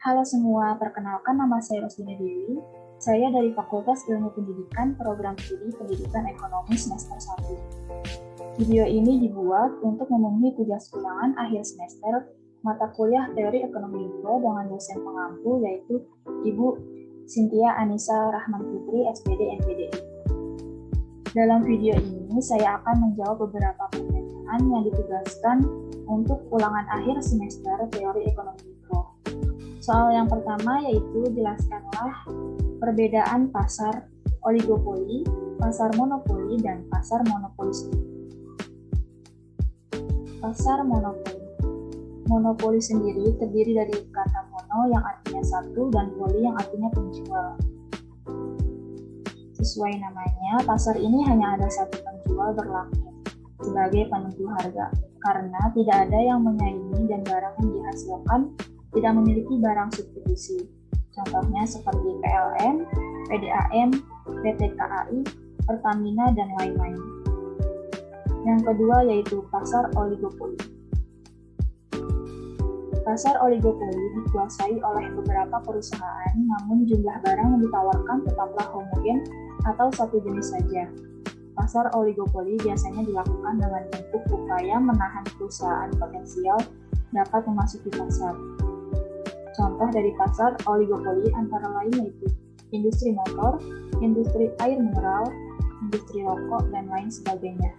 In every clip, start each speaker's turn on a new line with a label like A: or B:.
A: Halo semua, perkenalkan nama saya Roslina Dewi. Saya dari Fakultas Ilmu Pendidikan Program Studi Pendidikan Ekonomi semester 1. Video ini dibuat untuk memenuhi tugas ulangan akhir semester mata kuliah Teori Ekonomi Mikro dengan dosen pengampu yaitu Ibu Cynthia Anissa Rahman Putri, SPD MPDI. Dalam video ini saya akan menjawab beberapa pertanyaan yang ditugaskan untuk ulangan akhir semester Teori Ekonomi Mikro. Soal yang pertama yaitu jelaskanlah perbedaan pasar oligopoli, pasar monopoli, dan pasar monopolistik. Pasar monopoli. Monopoli sendiri terdiri dari kata mono yang artinya satu dan poli yang artinya penjual. Sesuai namanya, pasar ini hanya ada satu penjual berlaku sebagai penentu harga karena tidak ada yang menyaingi dan barang yang dihasilkan tidak memiliki barang substitusi. Contohnya seperti PLN, PDAM, PT KAI, Pertamina, dan lain-lain. Yang kedua yaitu pasar oligopoli. Pasar oligopoli dikuasai oleh beberapa perusahaan, namun jumlah barang yang ditawarkan tetaplah homogen atau satu jenis saja. Pasar oligopoli biasanya dilakukan dengan bentuk upaya menahan perusahaan potensial dapat memasuki pasar. Contoh dari pasar oligopoli antara lain yaitu industri motor, industri air mineral, industri rokok, dan lain sebagainya.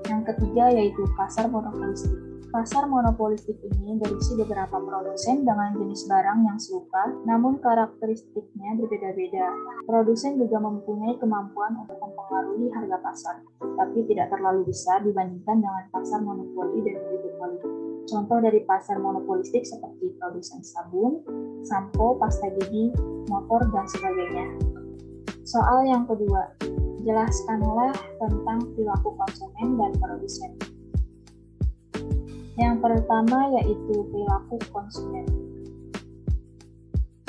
A: Yang ketiga yaitu pasar monopolistik. Pasar monopolistik ini berisi beberapa produsen dengan jenis barang yang serupa, namun karakteristiknya berbeda-beda. Produsen juga mempunyai kemampuan untuk mempengaruhi harga pasar, tapi tidak terlalu besar dibandingkan dengan pasar monopoli dan oligopoli. Contoh dari pasar monopolistik seperti produsen sabun, sampo, pasta gigi, motor, dan sebagainya. Soal yang kedua, jelaskanlah tentang perilaku konsumen dan produsen. Yang pertama yaitu perilaku konsumen.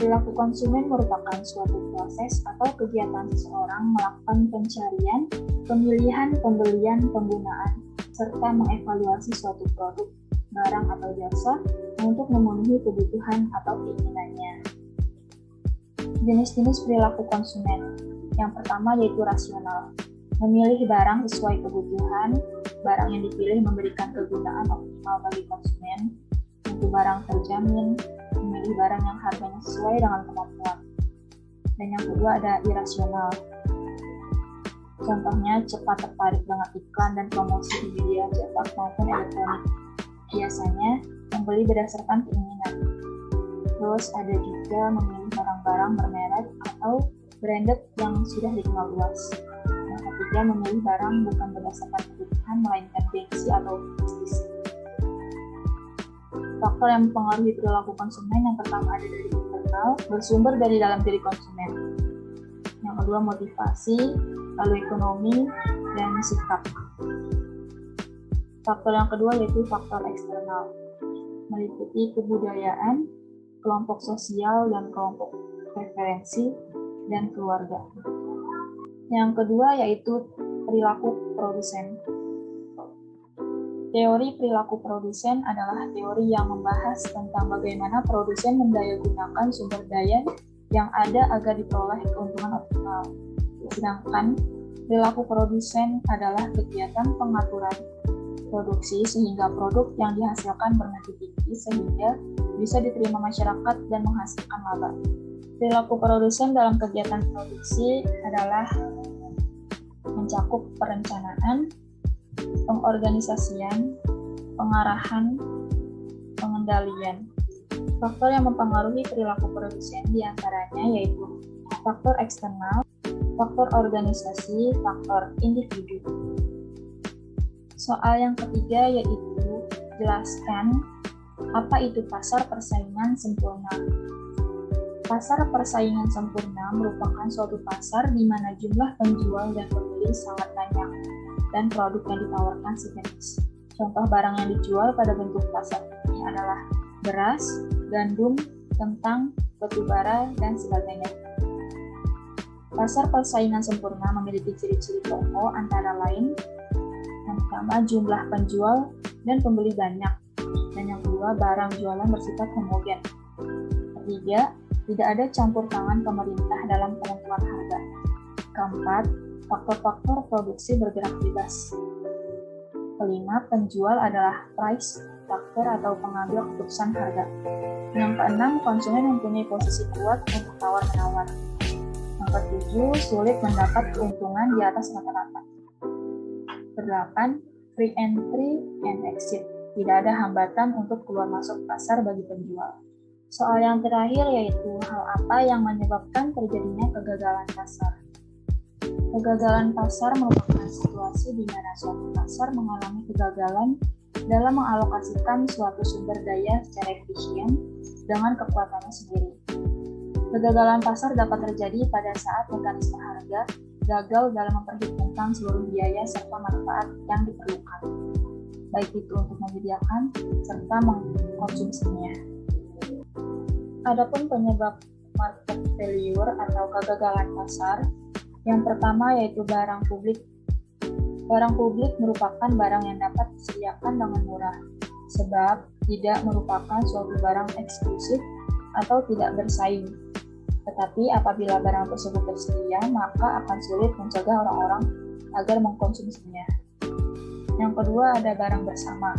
A: Perilaku konsumen merupakan suatu proses atau kegiatan seseorang melakukan pencarian, pemilihan, pembelian, penggunaan, serta mengevaluasi suatu produk, barang atau jasa untuk memenuhi kebutuhan atau keinginannya. Jenis-jenis perilaku konsumen. Yang pertama yaitu rasional. Memilih barang sesuai kebutuhan, barang yang dipilih memberikan kegunaan optimal bagi konsumen, untuk barang terjamin, memilih barang yang harganya sesuai dengan kemampuan. Dan yang kedua ada irasional. Contohnya cepat tertarik dengan iklan dan promosi di media cetak maupun elektronik. Biasanya membeli berdasarkan keinginan. Terus ada juga memilih barang-barang bermerek atau branded yang sudah dikenal luas. Yang ketiga memilih barang bukan berdasarkan kebutuhan melainkan gengsi atau prestis. Faktor yang mempengaruhi perilaku konsumen yang pertama ada dari internal, bersumber dari dalam diri konsumen. Yang kedua motivasi, lalu ekonomi, dan sikap. Faktor yang kedua yaitu faktor eksternal, meliputi kebudayaan, kelompok sosial dan kelompok preferensi, dan keluarga. Yang kedua yaitu perilaku produsen. Teori perilaku produsen adalah teori yang membahas tentang bagaimana produsen mendayagunakan sumber daya yang ada agar diperoleh keuntungan optimal. Sedangkan perilaku produsen adalah kegiatan pengaturan produksi sehingga produk yang dihasilkan bermutu tinggi sehingga bisa diterima masyarakat dan menghasilkan laba. Perilaku produsen dalam kegiatan produksi adalah mencakup perencanaan, pengorganisasian, pengarahan, pengendalian. Faktor yang mempengaruhi perilaku produsen diantaranya yaitu faktor eksternal, faktor organisasi, faktor individu. Soal yang ketiga yaitu jelaskan apa itu pasar persaingan sempurna. Pasar persaingan sempurna merupakan suatu pasar di mana jumlah penjual dan pembeli sangat banyak dan produk yang ditawarkan sejenis. Contoh barang yang dijual pada bentuk pasar ini adalah beras, gandum, kentang, batu bara, dan sebagainya. Pasar persaingan sempurna memiliki ciri-ciri pokok antara lain yang pertama jumlah penjual dan pembeli banyak, dan yang kedua kedua, barang jualan bersifat homogen. Ketiga, tidak ada campur tangan pemerintah dalam penentuan harga. Keempat, faktor-faktor produksi bergerak bebas. Kelima, penjual adalah price faktor atau pengambil keputusan harga. Yang keenam, konsumen mempunyai posisi kuat untuk tawar-menawar. Yang ketujuh, sulit mendapat keuntungan di atas rata-rata. Kedelapan, free entry and exit. Tidak ada hambatan untuk keluar masuk pasar bagi penjual. Soal yang terakhir yaitu hal apa yang menyebabkan terjadinya kegagalan pasar. Kegagalan pasar merupakan situasi di mana suatu pasar mengalami kegagalan dalam mengalokasikan suatu sumber daya secara efisien dengan kekuatannya sendiri. Kegagalan pasar dapat terjadi pada saat mekanisme harga gagal dalam memperhitungkan seluruh biaya serta manfaat yang diperlukan, baik itu untuk menyediakan serta mengkonsumsinya. Adapun penyebab market failure atau kegagalan pasar, yang pertama yaitu barang publik. Barang publik merupakan barang yang dapat disediakan dengan murah, sebab tidak merupakan suatu barang eksklusif atau tidak bersaing. Tetapi apabila barang tersebut tersedia, maka akan sulit mencegah orang-orang agar mengkonsumsinya. Yang kedua ada barang bersama.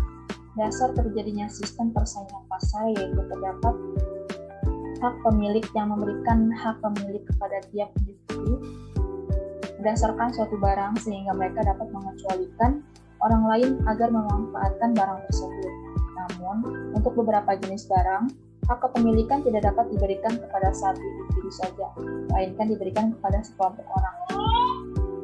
A: Dasar terjadinya sistem persaingan pasar yaitu terdapat hak pemilik yang memberikan hak pemilik kepada tiap individu berdasarkan suatu barang sehingga mereka dapat mengecualikan orang lain agar memanfaatkan barang tersebut. Namun, untuk beberapa jenis barang, hak kepemilikan tidak dapat diberikan kepada satu individu saja, melainkan diberikan kepada sekelompok orang.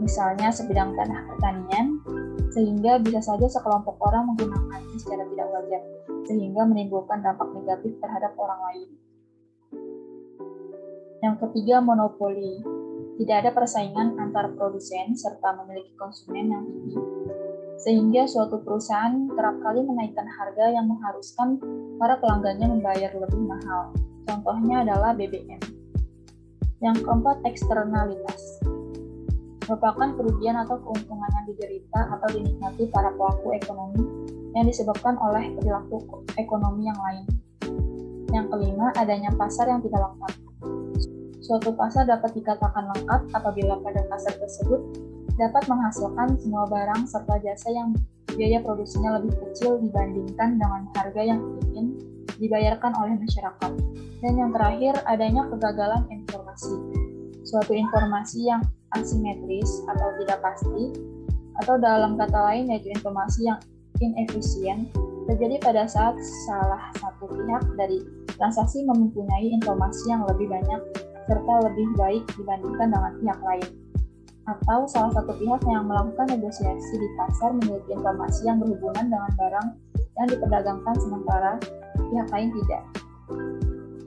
A: Misalnya sebidang tanah pertanian, sehingga bisa saja sekelompok orang menggunakannya secara tidak wajar, sehingga menimbulkan dampak negatif terhadap orang lain. Yang ketiga, monopoli. Tidak ada persaingan antar produsen serta memiliki konsumen yang tinggi, sehingga suatu perusahaan kerap kali menaikkan harga yang mengharuskan para pelanggannya membayar lebih mahal. Contohnya adalah BBM. Yang keempat, eksternalitas. Merupakan kerugian atau keuntungan yang diderita atau dinikmati para pelaku ekonomi yang disebabkan oleh perilaku ekonomi yang lain. Yang kelima, adanya pasar yang tidak lengkap. Suatu pasar dapat dikatakan lengkap apabila pada pasar tersebut dapat menghasilkan semua barang serta jasa yang biaya produksinya lebih kecil dibandingkan dengan harga yang ingin dibayarkan oleh masyarakat. Dan yang terakhir, adanya kegagalan informasi. Suatu informasi yang asimetris atau tidak pasti, atau dalam kata lain yaitu informasi yang inefisien, terjadi pada saat salah satu pihak dari transaksi mempunyai informasi yang lebih banyak serta lebih baik dibandingkan dengan pihak lain. Atau salah satu pihak yang melakukan negosiasi di pasar memiliki informasi yang berhubungan dengan barang yang diperdagangkan sementara pihak lain tidak.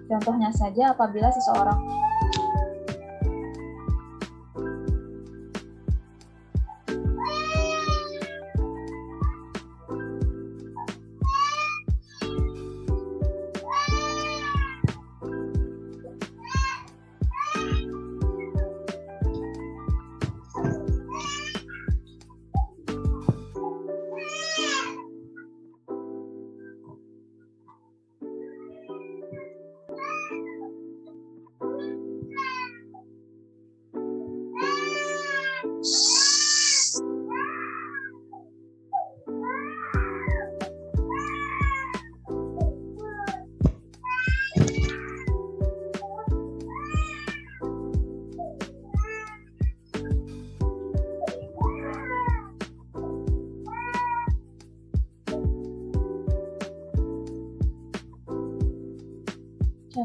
A: Contohnya saja apabila seseorang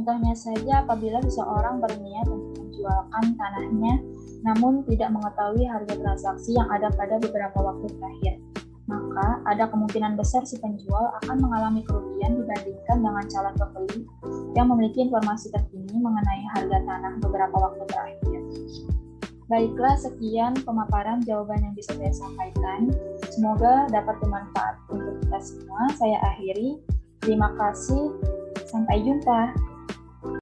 A: Contohnya saja apabila seseorang berniat untuk menjualkan tanahnya namun tidak mengetahui harga transaksi yang ada pada beberapa waktu terakhir, maka ada kemungkinan besar si penjual akan mengalami kerugian dibandingkan dengan calon pembeli yang memiliki informasi terkini mengenai harga tanah beberapa waktu terakhir. Baiklah, sekian pemaparan jawaban yang bisa saya sampaikan. Semoga dapat bermanfaat untuk kita semua. Saya akhiri. Terima kasih. Sampai jumpa.